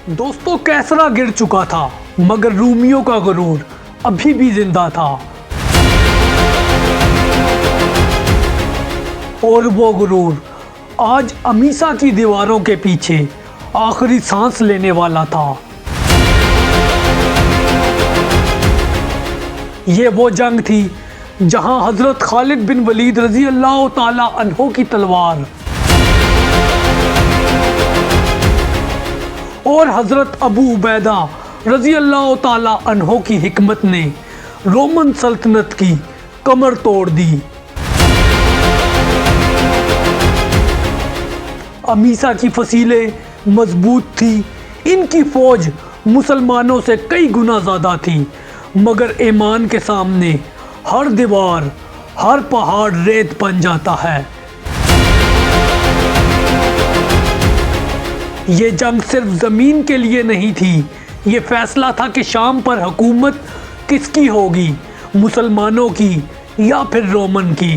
दोस्तों कैसरा गिर चुका था मगर रूमियों का गुरूर अभी भी जिंदा था और वो गुरूर आज अमीसा की दीवारों के पीछे आखिरी सांस लेने वाला था। ये वो जंग थी जहां हजरत खालिद बिन वलीद रजी अल्लाह ताला अन्हो की तलवार और हजरत अबू उबैदा रजी अल्लाह ताला अन्हो की हिकमत ने रोमन सल्तनत की कमर तोड़ दी। अमीसा की फसीलें मजबूत थी, इनकी फौज मुसलमानों से कई गुना ज़्यादा थी, मगर ईमान के सामने हर दीवार हर पहाड़ रेत बन जाता है। ये जंग सिर्फ ज़मीन के लिए नहीं थी, ये फैसला था कि शाम पर हुकूमत किसकी होगी, मुसलमानों की या फिर रोमन की।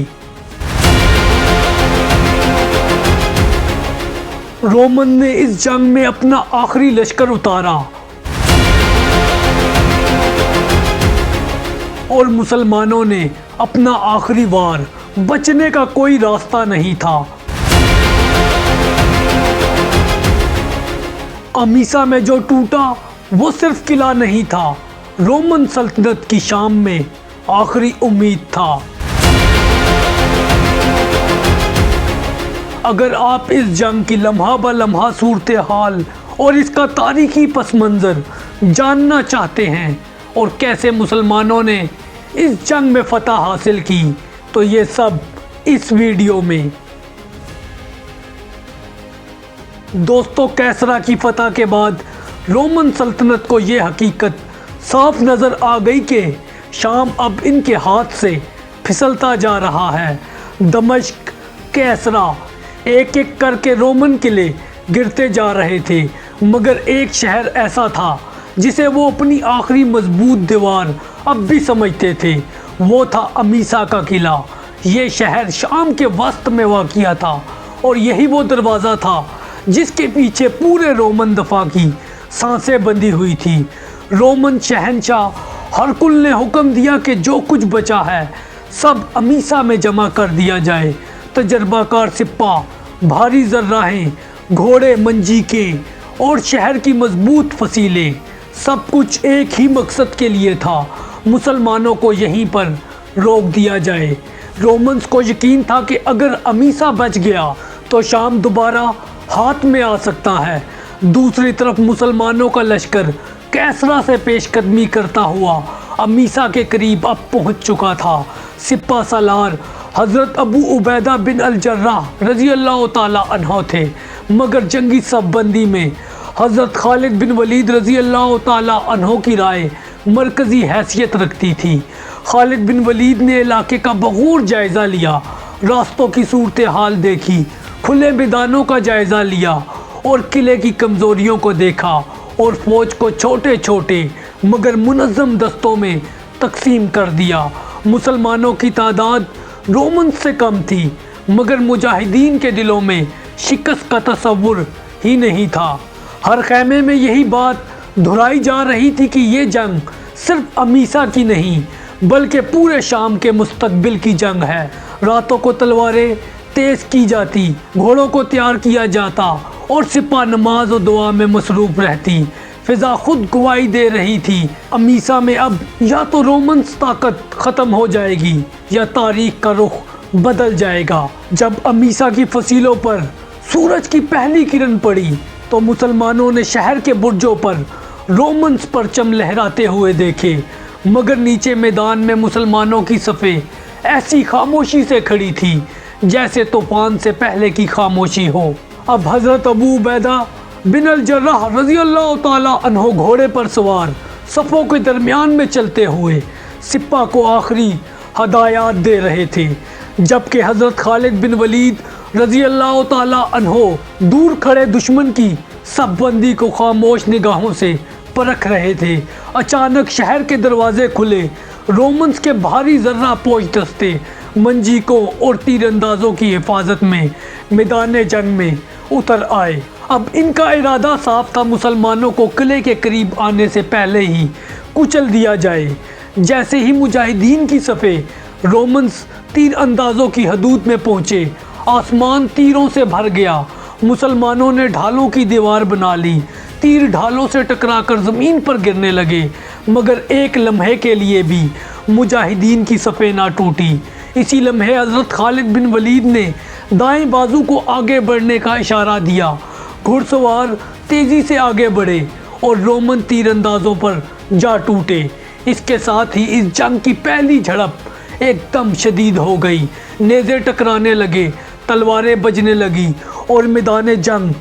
रोमन ने इस जंग में अपना आखिरी लश्कर उतारा और मुसलमानों ने अपना आखिरी वार, बचने का कोई रास्ता नहीं था। अमीसा में जो टूटा वो सिर्फ किला नहीं था, रोमन सल्तनत की शाम में आखिरी उम्मीद था। अगर आप इस जंग की लम्हा ब लम्हा सूरत हाल और इसका तारीखी पस मंज़र जानना चाहते हैं और कैसे मुसलमानों ने इस जंग में फतह हासिल की, तो ये सब इस वीडियो में। दोस्तों कैसरा की फतह के बाद रोमन सल्तनत को ये हकीकत साफ नज़र आ गई कि शाम अब इनके हाथ से फिसलता जा रहा है। दमिश्क, कैसरा, एक एक करके रोमन किले गिरते जा रहे थे, मगर एक शहर ऐसा था जिसे वो अपनी आखिरी मजबूत दीवार अब भी समझते थे, वो था अमीसा का किला। ये शहर शाम के वस्त में वाक़िया था और यही वो दरवाज़ा था जिसके पीछे पूरे रोमन दफा की सांसें बंधी हुई थी। रोमन शहंशाह हरकुल ने हुक्म दिया कि जो कुछ बचा है सब अमीसा में जमा कर दिया जाए। तजर्बाकार सिप्पा, भारी जर्राहें, घोड़े, मंजीके और शहर की मजबूत फसीलें, सब कुछ एक ही मकसद के लिए था, मुसलमानों को यहीं पर रोक दिया जाए। रोमन्स को यकीन था कि अगर अमीसा बच गया तो शाम दोबारा हाथ में आ सकता है। दूसरी तरफ मुसलमानों का लश्कर कैसरा से पेशकदमी करता हुआ अमीसा के करीब अब पहुंच चुका था। सिप्पा सालार हज़रत अबू उबैदा बिन अल जर्राह रज़ी अल्लाह ताला अन्हो थे, मगर जंगी सबबंदी में हज़रत खालिद बिन वलीद रज़ी अल्लाह ताला अन्हो की राय मरकज़ी हैसियत रखती थी। खालिद बिन वलीद ने इलाके का बगौर जायज़ा लिया, रास्तों की सूरत हाल देखी, खुले मैदानों का जायज़ा लिया और किले की कमज़ोरियों को देखा और फ़ौज को छोटे छोटे मगर मुनज़्ज़म दस्तों में तकसीम कर दिया। मुसलमानों की तादाद रोमन से कम थी, मगर मुजाहिदीन के दिलों में शिकस्त का तसव्वुर ही नहीं था। हर खैमे में यही बात दोहराई जा रही थी कि ये जंग सिर्फ अमीसा की नहीं बल्कि पूरे शाम के मुस्तकबिल की जंग है। रातों को तलवारें तेज़ की जाती, घोड़ों को तैयार किया जाता और सिपा नमाज और दुआ में मसरूफ़ रहती। फ़िज़ा खुद गवाही दे रही थी, अमीसा में अब या तो रोमन ताकत ख़त्म हो जाएगी या तारीख़ का रुख बदल जाएगा। जब अमीसा की फसीलों पर सूरज की पहली किरण पड़ी तो मुसलमानों ने शहर के बुर्जों पर रोमन्स परचम लहराते हुए देखे, मगर नीचे मैदान में मुसलमानों की सफ़ें ऐसी खामोशी से खड़ी थी जैसे तूफ़ान से पहले की खामोशी हो। अब हज़रत अबू उबैदा बिन अल जर्राह रज़ी अल्लाह ताला अन्हो घोड़े पर सवार सफ़ों के दरमियान में चलते हुए सिप्पा को आखिरी हदायत दे रहे थे, जबकि हज़रत खालिद बिन वलीद रज़ी अल्लाह ताला अन्हो दूर खड़े दुश्मन की सबबंदी को खामोश निगाहों से परख रहे थे। अचानक शहर के दरवाजे खुले, रोमन्स के भारी जर्रा पोश दस्ते मंजीकों और तीरंदाजों की हिफाजत में मैदान जंग में उतर आए। اب ان کا ارادہ صاف تھا، مسلمانوں کو قلعے کے قریب آنے سے پہلے ہی کچل دیا جائے۔ جیسے ہی مجاہدین کی صفیں رومنز تیر اندازوں کی حدود میں پہنچے، آسمان تیروں سے بھر گیا۔ مسلمانوں نے ڈھالوں کی دیوار بنا لی، تیر ڈھالوں سے ٹکرا کر زمین پر گرنے لگے، مگر ایک لمحے کے لیے بھی مجاہدین کی صفیں نہ ٹوٹی۔ اسی لمحے حضرت خالد بن ولید نے دائیں بازو کو آگے بڑھنے کا اشارہ دیا۔ گھڑ سوار تیزی سے آگے بڑھے اور رومن تیر اندازوں پر جا ٹوٹے۔ اس کے ساتھ ہی اس جنگ کی پہلی جھڑپ ایک دم شدید ہو گئی۔ نیزے ٹکرانے لگے، تلواریں بجنے لگی اور میدان جنگ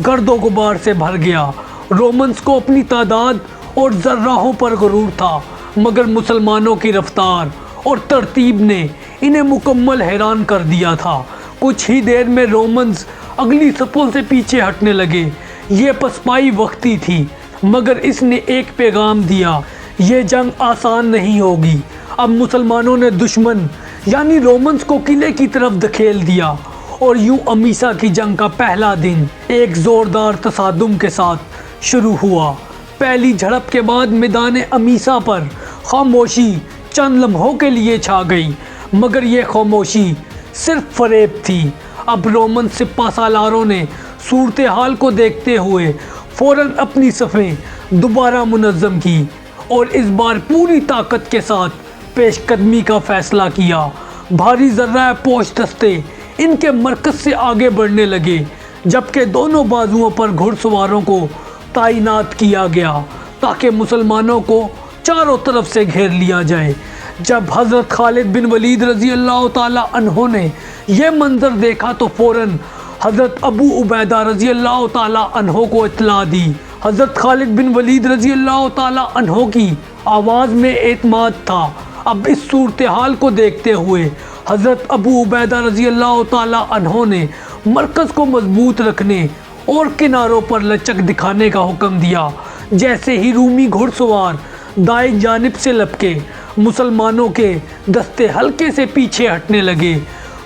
گرد و غبار سے بھر گیا۔ رومنز کو اپنی تعداد اور ذرہوں پر غرور تھا، مگر مسلمانوں کی رفتار اور ترتیب نے انہیں مکمل حیران کر دیا تھا۔ کچھ ہی دیر میں رومنز اگلی صفوں سے پیچھے ہٹنے لگے۔ یہ پسپائی وقتی تھی، مگر اس نے ایک پیغام دیا، یہ جنگ آسان نہیں ہوگی۔ اب مسلمانوں نے دشمن یعنی رومنز کو قلعے کی طرف دھکیل دیا اور یوں امیسا کی جنگ کا پہلا دن ایک زوردار تصادم کے ساتھ شروع ہوا۔ پہلی جھڑپ کے بعد میدان امیسا پر خاموشی چند لمحوں کے لیے چھا گئی، مگر یہ خاموشی صرف فریب تھی۔ اب رومن سپہ سالاروں نے صورتحال کو دیکھتے ہوئے فوراً اپنی صفیں دوبارہ منظم کی اور اس بار پوری طاقت کے ساتھ پیش قدمی کا فیصلہ کیا۔ بھاری ذرہ پوش دستے ان کے مرکز سے آگے بڑھنے لگے، جبکہ دونوں بازوؤں پر گھڑ سواروں کو تعینات کیا گیا تاکہ مسلمانوں کو چاروں طرف سے گھیر لیا جائے۔ جب حضرت خالد بن ولید رضی اللہ تعالی عنہ نے یہ منظر دیکھا تو فوراً حضرت ابو عبیدہ رضی اللہ تعالی عنہ کو اطلاع دی۔ حضرت خالد بن ولید رضی اللہ تعالی عنہ کی آواز میں اعتماد تھا۔ اب اس صورتحال کو دیکھتے ہوئے حضرت ابو عبیدہ رضی اللہ تعالی عنہ نے مرکز کو مضبوط رکھنے اور کناروں پر لچک دکھانے کا حکم دیا۔ جیسے ہی رومی گھڑ سوار دائیں جانب سے لپکے، مسلمانوں کے دستے ہلکے سے پیچھے ہٹنے لگے۔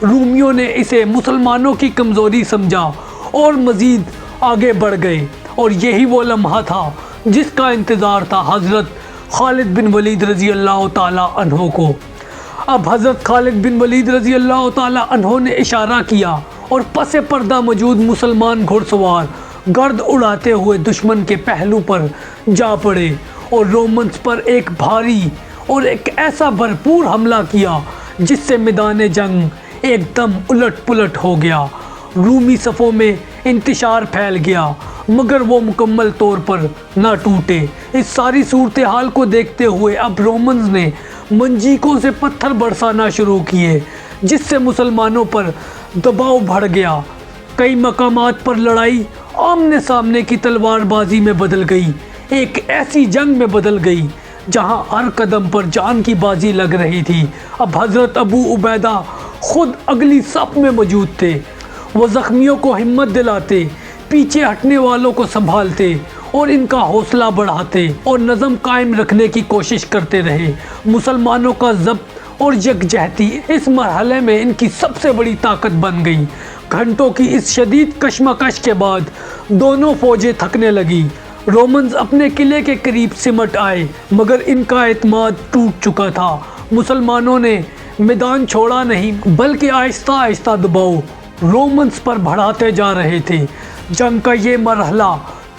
رومیوں نے اسے مسلمانوں کی کمزوری سمجھا اور مزید آگے بڑھ گئے، اور یہی وہ لمحہ تھا جس کا انتظار تھا حضرت خالد بن ولید رضی اللہ تعالی عنہ کو۔ اب حضرت خالد بن ولید رضی اللہ تعالی عنہ نے اشارہ کیا اور پس پردہ موجود مسلمان گھڑ سوار گرد اڑاتے ہوئے دشمن کے پہلو پر جا پڑے اور رومنز پر ایک بھاری اور ایک ایسا بھرپور حملہ کیا جس سے میدان جنگ ایک دم الٹ پلٹ ہو گیا۔ رومی صفوں میں انتشار پھیل گیا، مگر وہ مکمل طور پر نہ ٹوٹے۔ اس ساری صورتحال کو دیکھتے ہوئے اب رومنز نے منجیقوں سے پتھر برسانا شروع کیے، جس سے مسلمانوں پر دباؤ بڑھ گیا۔ کئی مقامات پر لڑائی آمنے سامنے کی تلوار بازی میں بدل گئی، ایک ایسی جنگ میں بدل گئی جہاں ہر قدم پر جان کی بازی لگ رہی تھی۔ اب حضرت ابو عبیدہ خود اگلی صف میں موجود تھے۔ وہ زخمیوں کو ہمت دلاتے، پیچھے ہٹنے والوں کو سنبھالتے اور ان کا حوصلہ بڑھاتے اور نظم قائم رکھنے کی کوشش کرتے رہے۔ مسلمانوں کا ضبط اور یکجہتی اس مرحلے میں ان کی سب سے بڑی طاقت بن گئی۔ گھنٹوں کی اس شدید کشمکش کے بعد دونوں فوجیں تھکنے لگی۔ رومنز اپنے قلعے کے قریب سمٹ آئے، مگر ان کا اعتماد ٹوٹ چکا تھا۔ مسلمانوں نے میدان چھوڑا نہیں، بلکہ آہستہ آہستہ دباؤ رومنز پر بڑھاتے جا رہے تھے۔ جنگ کا یہ مرحلہ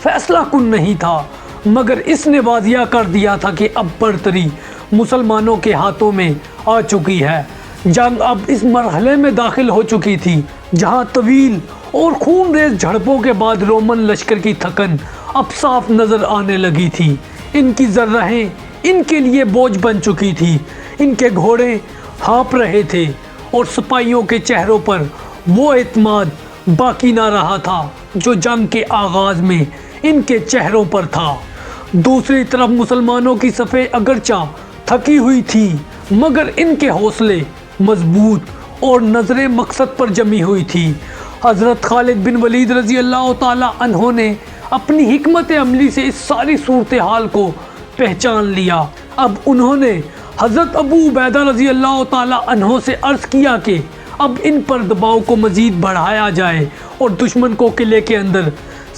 فیصلہ کن نہیں تھا، مگر اس نے واضح کر دیا تھا کہ اب برتری مسلمانوں کے ہاتھوں میں آ چکی ہے۔ جنگ اب اس مرحلے میں داخل ہو چکی تھی جہاں طویل اور خون ریز جھڑپوں کے بعد رومن لشکر کی تھکن اب صاف نظر آنے لگی تھی۔ ان کی ذرہیں ان کے لیے بوجھ بن چکی تھی، ان کے گھوڑے ہانپ رہے تھے اور سپاہیوں کے چہروں پر وہ اعتماد باقی نہ رہا تھا جو جنگ کے آغاز میں ان کے چہروں پر تھا۔ دوسری طرف مسلمانوں کی صفیں اگرچہ تھکی ہوئی تھی، مگر ان کے حوصلے مضبوط اور نظریں مقصد پر جمی ہوئی تھی۔ حضرت خالد بن ولید رضی اللہ تعالی عنہ نے اپنی حکمت عملی سے اس ساری صورتحال کو پہچان لیا۔ اب انہوں نے حضرت ابو عبیدہ رضی اللہ تعالی عنہ سے عرض کیا کہ اب ان پر دباؤ کو مزید بڑھایا جائے اور دشمن کو قلعے کے اندر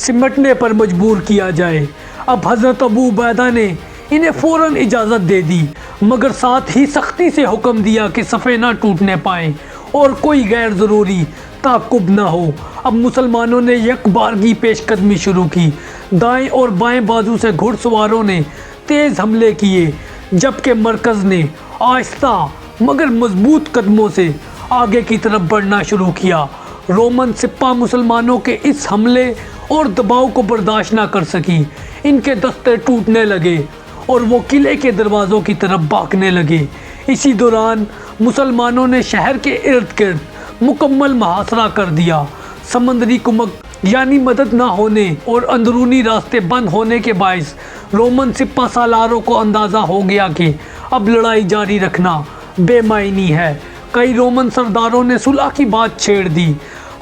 सिमटने पर मजबूर किया जाए। अब हज़रत अबू उबैदा ने इन्हें फ़ौरन इजाज़त दे दी, मगर साथ ही सख्ती से हुक्म दिया कि सफ़े ना टूटने पाएँ और कोई गैर ज़रूरी ताक़ुब ना हो। अब मुसलमानों ने यकबारगी पेशकदमी शुरू की। दाएं और बाएं बाजू से घुड़सवारों ने तेज़ हमले किए, जबकि मरकज़ ने आहिस्ता मगर मजबूत कदमों से आगे की तरफ बढ़ना शुरू किया। रोमन सिपा मुसलमानों के इस हमले और दबाव को बर्दाश्त ना कर सकी। इनके दस्ते टूटने लगे और वो किले के दरवाज़ों की तरफ भागने लगे। इसी दौरान मुसलमानों ने शहर के इर्द गिर्द मुकम्मल मुहासरा कर दिया। समंदरी कुमक यानी मदद ना होने और अंदरूनी रास्ते बंद होने के बायस रोमन सिपा सालारों को अंदाज़ा हो गया कि अब लड़ाई जारी रखना बेमायनी है। कई रोमन सरदारों ने सुलह की बात छेड़ दी।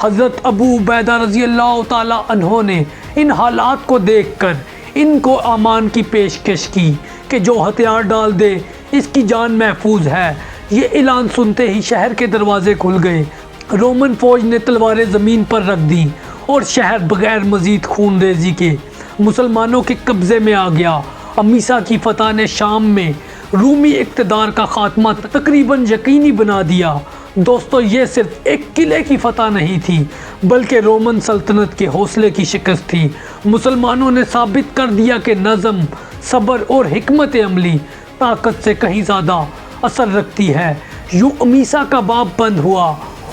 हज़रत अबू उबैदा रज़ी अल्लाह ताला अन्हो ने इन हालात को देखकर इनको अमान की पेशकश की कि जो हथियार डाल दे इसकी जान महफूज है। ये ऐलान सुनते ही शहर के दरवाजे खुल गए। रोमन फ़ौज ने तलवारें ज़मीन पर रख दी और शहर बगैर मज़ीद खून रेजी के मुसलमानों के कब्ज़े में आ गया। अमीसा की फ़तह ने शाम में रूमी इक़्तिदार का ख़ात्मा तकरीबन यकीनी बना दिया। दोस्तों, ये सिर्फ एक किले की फ़तह नहीं थी, बल्कि रोमन सल्तनत के हौसले की शिकस्त थी। मुसलमानों ने साबित कर दिया कि नज़म, सब्र और हिकमत अमली ताकत से कहीं ज़्यादा असर रखती है। यूँ अमीसा का बाब बंद हुआ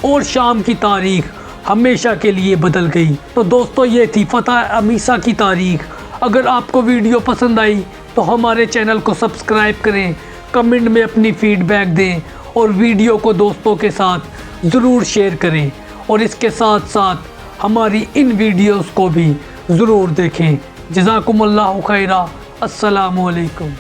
और शाम की तारीख़ हमेशा के लिए बदल गई। तो दोस्तों, ये थी फ़तह अमीसा की तारीख़। अगर आपको वीडियो पसंद आई तो हमारे चैनल को सब्सक्राइब करें, कमेंट में अपनी फ़ीडबैक दें और वीडियो को दोस्तों के साथ ज़रूर शेयर करें। और इसके साथ साथ हमारी इन वीडियोस को भी ज़रूर देखें। जज़ाकुमुल्लाहु खैरा। अस्सलामु अलैकुम।